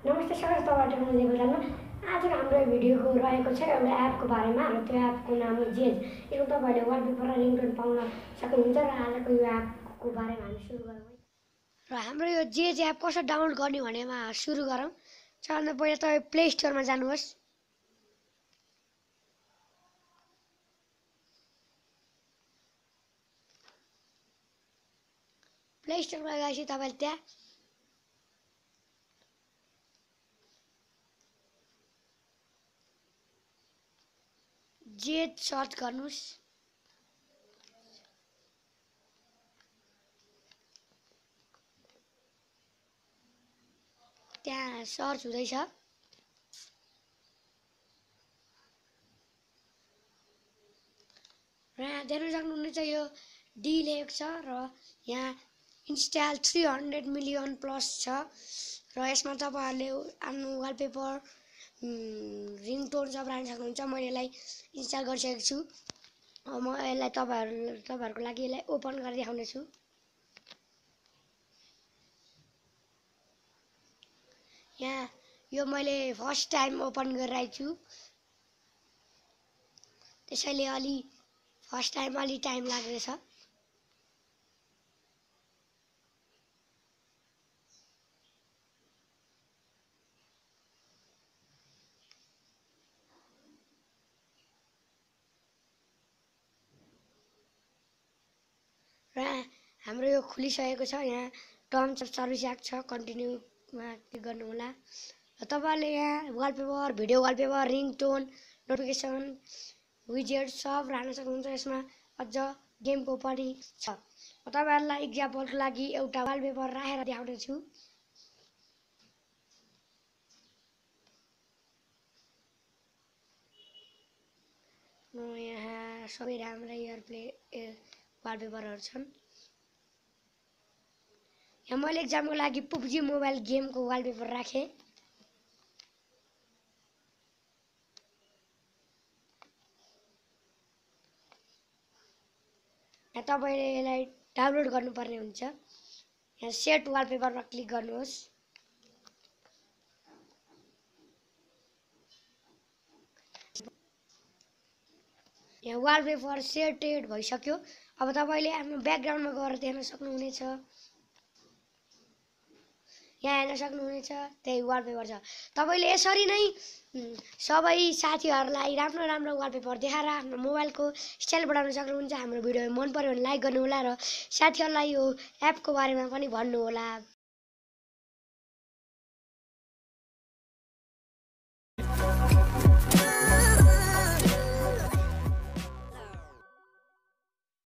नमस्ते सर, तपाईँ टेक्नोलोजी बजारमा आजको हाम्रो भिडियोको रहेको छ एउटा एपको बारेमा र त्यो एपको नाम हो जेज। यसमा तपाईँहरूले वालपेपर र रिङटोन पाउन सक्नुहुन्छ र आजको यो एपको बारेमा हामी सुरु गरौँ है। र हाम्रो यो जेज एप कसरी डाउनलोड गर्ने भनेमा सुरु गरौँ। सबभन्दा पहिला तपाईँ प्ले स्टोरमा जानुहोस्। प्ले स्टोरमा गएपछि तपाईँले त्यहाँ जेज सर्च गर्नुहोस्। त्यहाँ सर्च हुँदैछ। र यहाँ देख्न सक्नुहुनेछ यो डी लेखेको छ र यहाँ इन्स्टल 300 मिलियन प्लस छ र यसमा तपाईहरुले आफ्नो वालपेपर रिङटोन सब राख्न सक्नुहुन्छ। मैले यसलाई इन्स्टल गरिसकेको छु। म यसलाई तपाईहरुको लागि यसलाई ओपन गरेर देखाउने छु। यहाँ यो मैले फर्स्ट टाइम ओपन गरिरहेको छु, त्यसैले अलि फर्स्ट टाइम अलि टाइम लाग्दैछ। र हाम्रो यो खुलिसकेको छ। यहाँ टर्म्स अफ सर्भिस एक्ट छ, कन्टिन्यूमा क्लिक गर्नु होला। र तपाईहरुले यहाँ wallpaper, video wallpaper, ringtone, notification, विजेट सब राख्न सक्नुहुन्छ। यसमा अझ गेमको पनि छ। म तपाईहरुलाई एक्जाम्पलको लागि एउटा वालपेपर राखेर देखाउने छु। यहाँ सबै राम्रै एयरप्ले वालपेपरहरु छन्। यहाँ मैले एक्जामको लागि पबजी मोबाइल गेमको वालपेपर राखे। यहाँ तपाईले यसलाई डाउनलोड गर्नुपर्ने हुन्छ। यहाँ सेट वालपेपरमा क्लिक गर्नुहोस्। यहाँ वालपेपर सेटेड भइसक्यो। अब तपाईले आफ्नो ब्याकग्राउन्डमा गएर देख्न सक्नुहुनेछ। यहाँ हेर्न सक्नुहुनेछ त्यही वालपेपर छ। तपाईले यसरी नै सबै साथीहरुलाई राम्रो राम्रो वालपेपर देखाएर आफ्नो मोबाइलको स्टाइल बढाउन सक्नुहुन्छ। हाम्रो भिडियो मन पर्यो भने लाइक गर्नु होला र साथीहरुलाई यो एपको बारेमा पनि भन्नु होला।